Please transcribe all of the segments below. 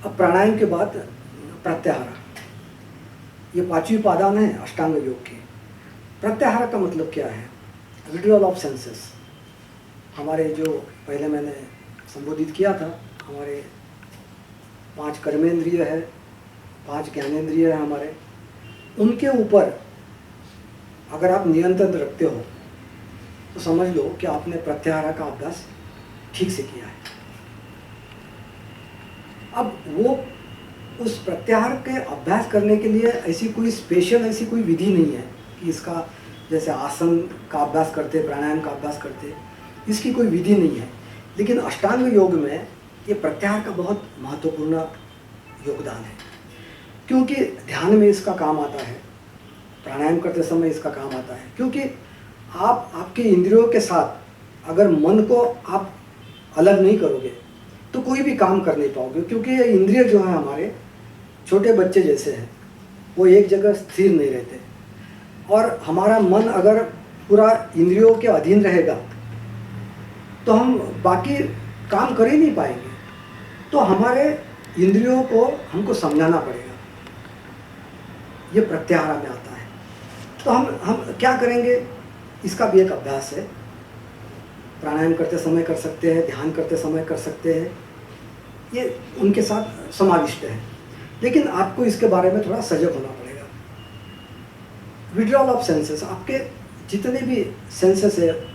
अब प्राणायाम के बाद प्रत्याहार, ये पांचवी पादान है अष्टांग योग की। प्रत्याहार का मतलब क्या है? Withdrawal of senses. हमारे जो पहले मैंने संबोधित किया था, हमारे 5 कर्मेंद्रिय है, 5 ज्ञानेंद्रिय है हमारे, उनके ऊपर अगर आप नियंत्रण रखते हो तो समझ लो कि आपने प्रत्याहार का अभ्यास ठीक से किया है। अब वो उस प्रत्याहार के अभ्यास करने के लिए ऐसी कोई स्पेशल ऐसी कोई विधि नहीं है कि इसका जैसे आसन का अभ्यास करते, प्राणायाम का अभ्यास करते, इसकी कोई विधि नहीं है। लेकिन अष्टांग योग में ये प्रत्याहार का बहुत महत्वपूर्ण योगदान है, क्योंकि ध्यान में इसका काम आता है, प्राणायाम करते समय इसका काम आता है। क्योंकि आप आपके इंद्रियों के साथ अगर मन को आप अलग नहीं करोगे तो कोई भी काम कर नहीं पाओगे, क्योंकि ये इंद्रिय जो है हमारे छोटे बच्चे जैसे हैं, वो एक जगह स्थिर नहीं रहते। और हमारा मन अगर पूरा इंद्रियों के अधीन रहेगा तो हम बाकी काम कर ही नहीं पाएंगे। तो हमारे इंद्रियों को हमको समझाना पड़ेगा, ये प्रत्याहार में आता है। तो हम क्या करेंगे, इसका भी एक अभ्यास है। प्राणायाम करते समय कर सकते हैं, ध्यान करते समय कर सकते हैं, ये उनके साथ समाविष्ट है। लेकिन आपको इसके बारे में थोड़ा सजग होना पड़ेगा। विड्रॉल ऑफ सेंसेस, आपके जितने भी सेंसेस है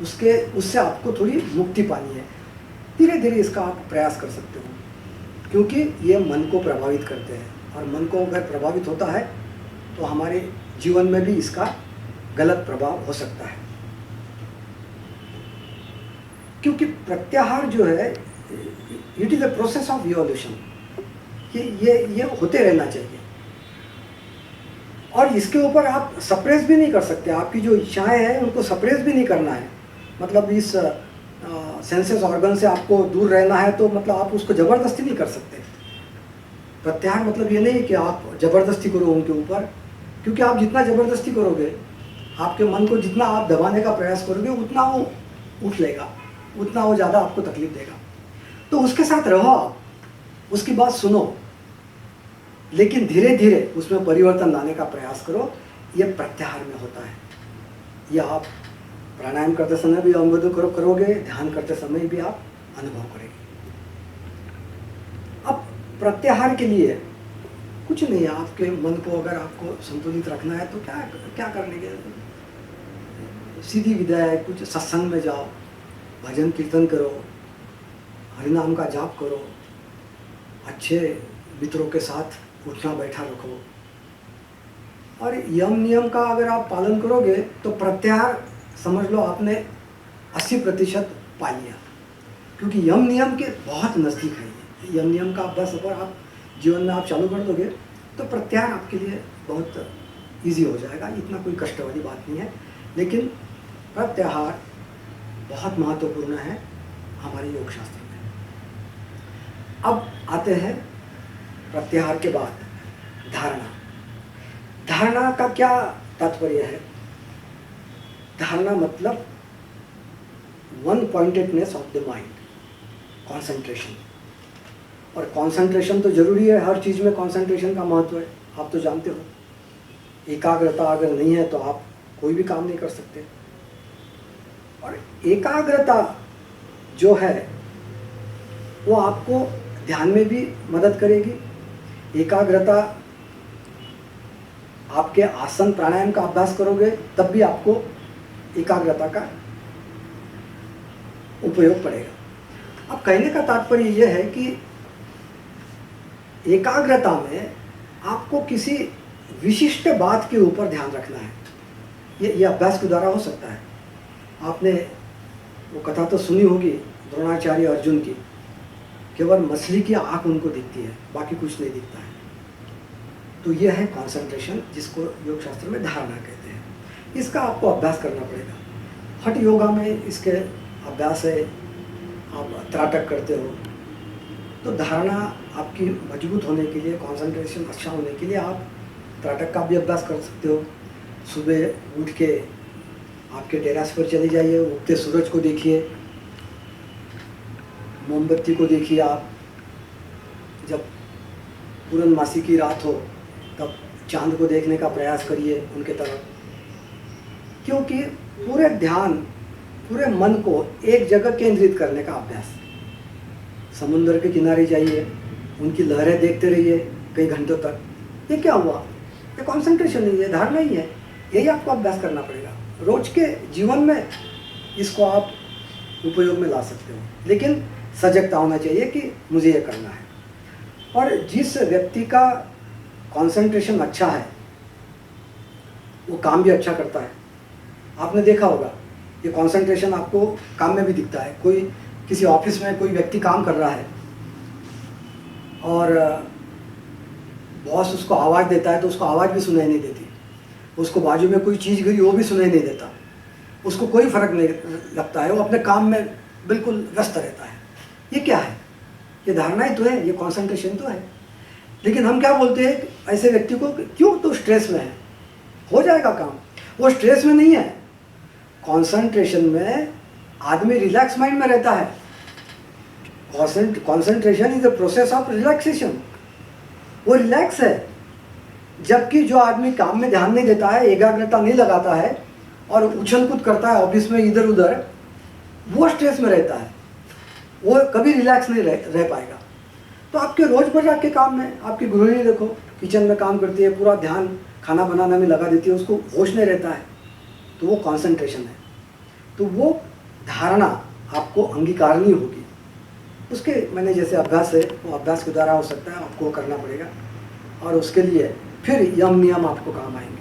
उससे आपको थोड़ी मुक्ति पानी है। धीरे धीरे इसका आप प्रयास कर सकते हो, क्योंकि ये मन को प्रभावित करते हैं, और मन को अगर प्रभावित होता है तो हमारे जीवन में भी इसका गलत प्रभाव हो सकता है। क्योंकि प्रत्याहार जो है, it is a process of evolution. ये होते रहना चाहिए, और इसके ऊपर आप सप्रेस भी नहीं कर सकते। आपकी जो इच्छाएं हैं उनको सप्रेस भी नहीं करना है। मतलब इस सेंसेस ऑर्गन से आपको दूर रहना है तो मतलब आप उसको ज़बरदस्ती नहीं कर सकते। प्रत्याहार मतलब ये नहीं कि आप ज़बरदस्ती करो उनके ऊपर, क्योंकि आप जितना ज़बरदस्ती करोगे, आपके मन को जितना आप दबाने का प्रयास करोगे, उतना वो उठ लेगा, उतना वो ज़्यादा आपको तकलीफ देगा। तो उसके साथ रहो आप, उसकी बात सुनो, लेकिन धीरे धीरे उसमें परिवर्तन लाने का प्रयास करो। ये प्रत्याहार में होता है। यह आप प्राणायाम करते समय भी अनुभव करोगे, ध्यान करते समय भी आप अनुभव करेंगे। अब प्रत्याहार के लिए कुछ नहीं है, आपके मन को अगर आपको संतुलित रखना है तो क्या करने के, सीधी विधा है, कुछ सत्संग में जाओ, भजन कीर्तन करो, हरिनाम का जाप करो, अच्छे मित्रों के साथ उठना बैठा रखो, और यम नियम का अगर आप पालन करोगे तो प्रत्याहार समझ लो आपने 80% पा लिया। क्योंकि यम नियम के बहुत नज़दीक है ये। यम नियम का अभ्यास अगर आप जीवन में आप चालू कर दोगे तो प्रत्याहार आपके लिए बहुत इजी हो जाएगा। इतना कोई कष्ट वाली बात नहीं है। लेकिन प्रत्याहार बहुत महत्वपूर्ण है हमारे योग शास्त्र में। अब आते हैं प्रत्याहार के बाद धारणा। धारणा का क्या तात्पर्य है? धारणा मतलब one pointedness of the mind, concentration. और कंसंट्रेशन तो जरूरी है, हर चीज़ में कंसंट्रेशन का महत्व है, आप तो जानते हो। एकाग्रता अगर नहीं है तो आप कोई भी काम नहीं कर सकते। और एकाग्रता जो है वो आपको ध्यान में भी मदद करेगी। एकाग्रता आपके आसन प्राणायाम का अभ्यास करोगे तब भी आपको एकाग्रता का उपयोग पड़ेगा। अब कहने का तात्पर्य यह है कि एकाग्रता में आपको किसी विशिष्ट बात के ऊपर ध्यान रखना है। ये अभ्यास के द्वारा हो सकता है। आपने वो कथा तो सुनी होगी द्रोणाचार्य अर्जुन की, केवल मछली की आंख उनको दिखती है, बाकी कुछ नहीं दिखता है। तो यह है कंसंट्रेशन, जिसको योग शास्त्र में धारणा कहते हैं। इसका आपको अभ्यास करना पड़ेगा। हठ योगा में इसके अभ्यास है, आप त्राटक करते हो तो धारणा आपकी मजबूत होने के लिए, कंसंट्रेशन अच्छा होने के लिए आप त्राटक का भी अभ्यास कर सकते हो। सुबह उठ के आपके टेरेस पर चले जाइए, उगते सूरज को देखिए, मोमबत्ती को देखिए आप, जब पूर्णमासी की रात हो तब चांद को देखने का प्रयास करिए उनके तरफ, क्योंकि पूरे ध्यान, पूरे मन को एक जगह केंद्रित करने का अभ्यास। समुद्र के किनारे जाइए, उनकी लहरें देखते रहिए कई घंटों तक। ये क्या हुआ? ये कंसंट्रेशन नहीं है, धारणा ही है। यही आपको अभ्यास करना पड़ेगा। रोज के जीवन में इसको आप उपयोग में ला सकते हो, लेकिन सजगता होना चाहिए कि मुझे ये करना है। और जिस व्यक्ति का कंसंट्रेशन अच्छा है वो काम भी अच्छा करता है। आपने देखा होगा ये कंसंट्रेशन आपको काम में भी दिखता है। कोई किसी ऑफिस में कोई व्यक्ति काम कर रहा है और बॉस उसको आवाज़ देता है तो उसको आवाज़ भी सुनाई नहीं देती। उसको बाजू में कोई चीज़ गिरी वो भी सुनाई नहीं देता, उसको कोई फर्क नहीं लगता है, वो अपने काम में बिल्कुल व्यस्त रहता है। ये क्या है? ये धारणाएं तो है, ये कंसंट्रेशन तो है। लेकिन हम क्या बोलते हैं ऐसे व्यक्ति को, क्यों तो स्ट्रेस में है, हो जाएगा काम। वो स्ट्रेस में नहीं है, कंसंट्रेशन में आदमी रिलैक्स माइंड में रहता है। Concentration is the process of relaxation. वो रिलैक्स है। जबकि जो आदमी काम में ध्यान नहीं देता है, एकाग्रता नहीं लगाता है और उछल कूद करता है ऑफिस में इधर उधर, वो स्ट्रेस में रहता है, वो कभी रिलैक्स नहीं रह पाएगा। तो आपके रोजमर्रा के काम में आपकी गृहिणी देखो, किचन में काम करती है, पूरा ध्यान खाना बनाने में लगा देती है, उसको होश नहीं रहता है, तो वो कंसंट्रेशन है। तो वो धारणा आपको अंगीकारनी होगी। उसके मैंने जैसे अभ्यास है वो अभ्यास के द्वारा हो सकता है, आपको करना पड़ेगा। और उसके लिए फिर यम नियम आपको काम आएंगे।